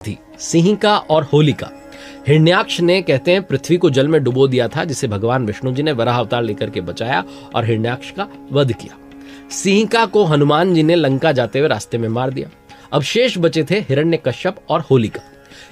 थी सिंहिका और होलिका। हिरण्याक्ष ने कहते हैं पृथ्वी को जल में डुबो दिया था, जिसे भगवान विष्णु जी ने वराह अवतार लेकर के बचाया और हिरण्याक्ष का वध किया। सिंहिका को हनुमान जी ने लंका जाते हुए रास्ते में मार दिया। अब शेष बचे थे हिरण्यकश्यप और होलिका।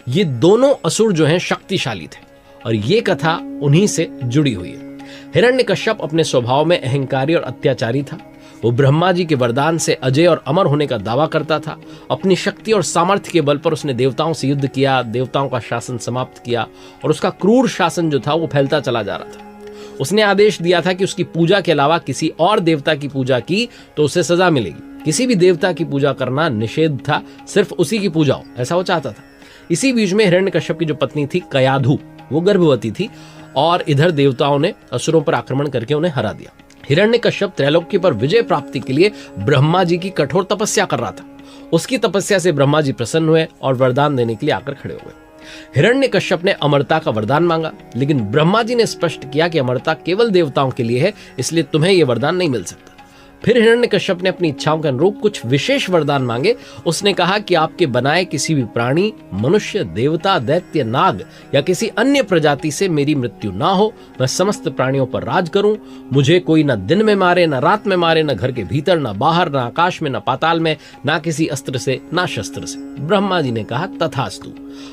ये दोनों असुर जो हैं शक्तिशाली थे और ये कथा उन्हीं से जुड़ी हुई है। हिरण्यकश्यप अपने स्वभाव में अहंकारी और अत्याचारी था। वो ब्रह्मा जी के वरदान से अजय और अमर होने का दावा करता था। अपनी शक्ति और सामर्थ्य के बल पर उसने देवताओं से युद्ध किया, देवताओं का शासन समाप्त किया और उसका क्रूर शासन जो था वो फैलता चला जा रहा था। उसने आदेश दिया था कि उसकी पूजा के अलावा किसी और देवता की पूजा की तो उसे सजा मिलेगी। किसी भी देवता की पूजा करना निषेध था, सिर्फ उसी की पूजा हो, ऐसा वो चाहता था। इसी बीच में हिरण्यकश्यप की जो पत्नी थी कयाधु, वो गर्भवती थी और इधर देवताओं ने असुरों पर आक्रमण करके उन्हें हरा दिया। हिरण्यकश्यप त्रैलोक्य पर विजय प्राप्ति के लिए ब्रह्मा जी की कठोर तपस्या कर रहा था। उसकी तपस्या से ब्रह्मा जी प्रसन्न हुए और वरदान देने के लिए आकर खड़े हो गए। हिरण्यकश्यप ने अमरता का वरदान मांगा, लेकिन ब्रह्मा जी ने स्पष्ट किया कि अमरता केवल देवताओं के लिए है, इसलिए तुम्हें यह वरदान नहीं मिल सकता। फिर हिरण्यकश्यप ने अपनी इच्छाओं के अनुरूप कुछ विशेष वरदान मांगे। उसने कहा कि आपके बनाए किसी भी प्राणी, मनुष्य, देवता, दैत्य, नाग या किसी अन्य प्रजाति से मेरी मृत्यु ना हो। मैं समस्त प्राणियों पर राज करूं। मुझे कोई न दिन में मारे, न रात में मारे, न घर के भीतर, न बाहर, न आकाश में, न पाताल में, न किसी अस्त्र से, न शस्त्र से। ब्रह्मा जी ने कहा तथास्तु।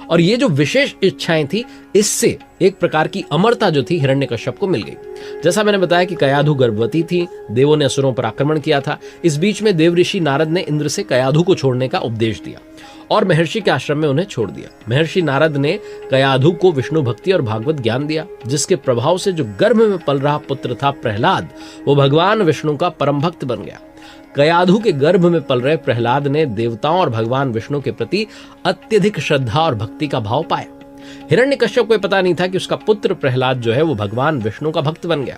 और ये जो विशेष इच्छाएं थी, इससे एक प्रकार की अमरता जो थी हिरण्यकश्यप को मिल गई। जैसा मैंने बताया कि कयाधु गर्भवती थी, देवों ने असुरों पर आक्रमण किया था। इस बीच में देव ऋषि नारद ने इंद्र से कयाधु को छोड़ने का उपदेश दिया और महर्षि के आश्रम में उन्हें छोड़ दिया। महर्षि नारद ने कयाधु को विष्णु भक्ति और भागवत ज्ञान दिया, जिसके प्रभाव से जो गर्भ में पल रहा पुत्र था प्रहलाद, वो भगवान विष्णु का परम भक्त बन गया। कयाधु के गर्भ में पल रहे प्रहलाद ने देवताओं और भगवान विष्णु के प्रति अत्यधिक श्रद्धा और भक्ति का भाव पाया। हिरण्यकश्यप को पता नहीं था कि उसका पुत्र प्रहलाद जो है वो भगवान विष्णु का भक्त बन गया।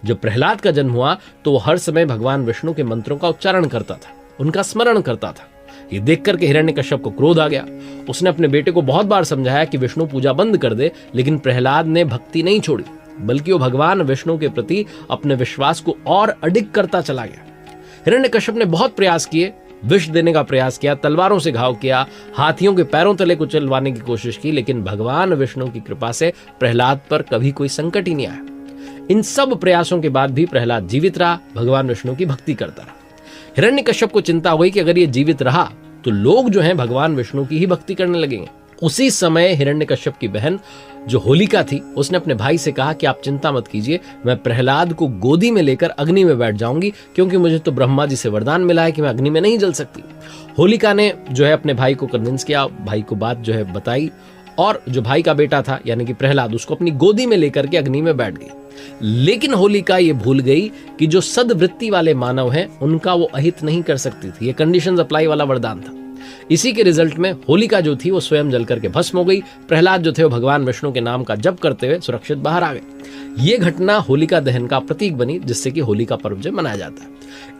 जब प्रहलाद का जन्म हुआ तो वो हर समय भगवान विष्णु के मंत्रों का उच्चारण करता था, उनका स्मरण करता था। ये देख करके हिरण्यकश्यप को क्रोध आ गया। उसने अपने बेटे को बहुत बार समझाया कि विष्णु पूजा बंद कर दे, लेकिन प्रहलाद ने भक्ति नहीं छोड़ी, बल्कि वो भगवान विष्णु के प्रति अपने विश्वास को और अडिग करता चला गया। हिरण्यकश्यप ने बहुत प्रयास किए, विष देने का प्रयास किया, तलवारों से घाव किया, हाथियों के पैरों तले को चलवाने की कोशिश की, लेकिन भगवान विष्णु की कृपा से प्रहलाद पर कभी कोई संकट ही नहीं आया। इन सब प्रयासों के बाद भी प्रहलाद जीवित रहा, भगवान विष्णु की भक्ति करता रहा। हिरण्यकश्यप को चिंता हुई कि अगर ये जीवित रहा तो लोग जो हैं भगवान विष्णु की ही भक्ति करने लगेंगे। उसी समय हिरण्यकश्यप की बहन जो होलिका थी, उसने अपने भाई से कहा कि आप चिंता मत कीजिए, मैं प्रहलाद को गोदी में लेकर अग्नि में बैठ जाऊंगी, क्योंकि मुझे तो ब्रह्मा जी से वरदान मिला है कि मैं अग्नि में नहीं जल सकती। होलिका ने जो है अपने भाई को कन्विंस किया, भाई को बात जो है बताई और जो भाई का बेटा था यानी कि प्रहलाद, उसको अपनी गोदी में लेकर के अग्नि में बैठ गई। लेकिन होलिका ये भूल गई कि जो सद्वृत्ति वाले मानव हैं उनका वो अहित नहीं कर सकती थी। ये कंडीशंस अप्लाई वाला वरदान था। इसी के रिजल्ट में होलिका जो थी वो स्वयं जल करके भस्म हो गई। प्रहलाद जो थे वो भगवान विष्णु के नाम का जप करते हुए सुरक्षित बाहर आ गए। ये घटना होलिका दहन का प्रतीक बनी, जिससे कि होलिका पर्व जो मनाया जाता है।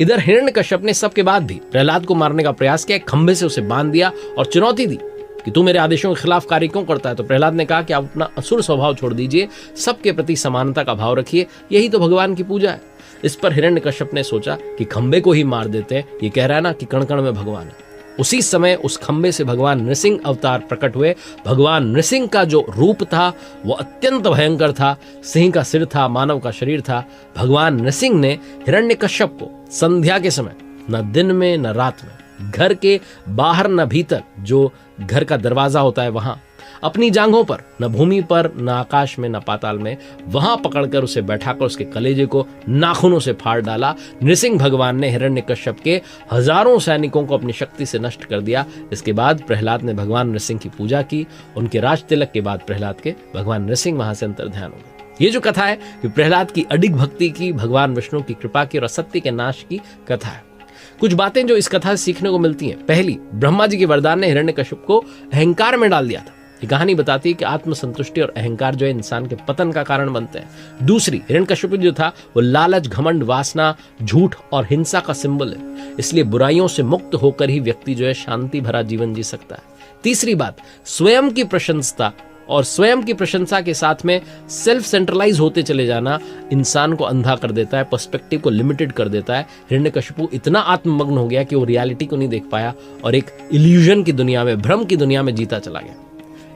इधर हिरण्यकश्यप ने सबके बाद भी प्रहलाद को मारने का प्रयास किया, खंभे से उसे बांध दिया और चुनौती दी कि तू मेरे आदेशों के खिलाफ कार्य क्यों करता है। तो प्रहलाद ने कहा कि आप अपना असुर स्वभाव छोड़ दीजिए, सबके प्रति समानता का भाव रखिए, यही तो भगवान की पूजा है। इस पर हिरण्यकश्यप ने सोचा कि खंभे को ही मार देते हैं, ये कह रहा है ना कि कण कण में भगवान है। उसी समय उस खंबे से भगवान नृसिंह अवतार प्रकट हुए। भगवान नृसिंह का जो रूप था वो अत्यंत भयंकर था। सिंह का सिर था, मानव का शरीर था। भगवान नृसिंह ने हिरण्यकश्यप को संध्या के समय, न दिन में न रात में, घर के बाहर न भीतर, जो घर का दरवाजा होता है वहां, अपनी जांघों पर, न भूमि पर, न आकाश में, न पाताल में, वहां पकड़कर उसे बैठाकर उसके कलेजे को नाखूनों से फाड़ डाला। नृसिंह भगवान ने हिरण्यकश्यप के हजारों सैनिकों को अपनी शक्ति से नष्ट कर दिया। इसके बाद प्रहलाद ने भगवान नृसिंह की पूजा की। उनके राज तिलक के बाद प्रहलाद के भगवान नृसिंह वहां से अंतर्ध्यान हो गए। ये जो कथा है कि प्रहलाद की अडिग भक्ति की, भगवान विष्णु की कृपा की और असत्य के नाश की कथा है। कुछ बातें जो इस कथा से सीखने को मिलती हैं। पहली, ब्रह्मा जी के वरदान ने हिरण्यकश्यप को अहंकार में डाल दिया था। ये कहानी बताती है कि आत्मसंतुष्टि और अहंकार जो है इंसान के पतन का कारण बनते हैं। दूसरी, हिरण्यकश्यप जो था वो लालच, घमंड, वासना, झूठ और हिंसा का सिंबल है, इसलिए बुराइयों से मुक्त होकर ही व्यक्ति जो है शांति भरा जीवन जी सकता है। तीसरी बात, स्वयं की प्रशंसता और स्वयं की प्रशंसा के साथ में सेल्फ सेंट्रलाइज होते चले जाना इंसान को अंधा कर देता है, पर्सपेक्टिव को लिमिटेड कर देता है। हिरण्यकशिपु इतना आत्ममग्न हो गया कि वो रियलिटी को नहीं देख पाया और एक इल्यूजन की दुनिया में, भ्रम की दुनिया में जीता चला गया।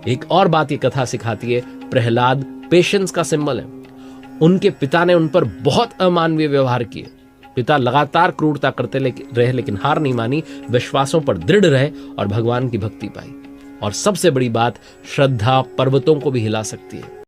एक और बात ये कथा सिखाती है, प्रहलाद पेशेंस का सिंबल है। उनके पिता ने उन पर बहुत अमानवीय व्यवहार किए। पिता लगातार क्रूरता करते रहे लेकिन हार नहीं मानी, विश्वासों पर दृढ़ रहे और भगवान की भक्ति पाई। और सबसे बड़ी बात, श्रद्धा पर्वतों को भी हिला सकती है।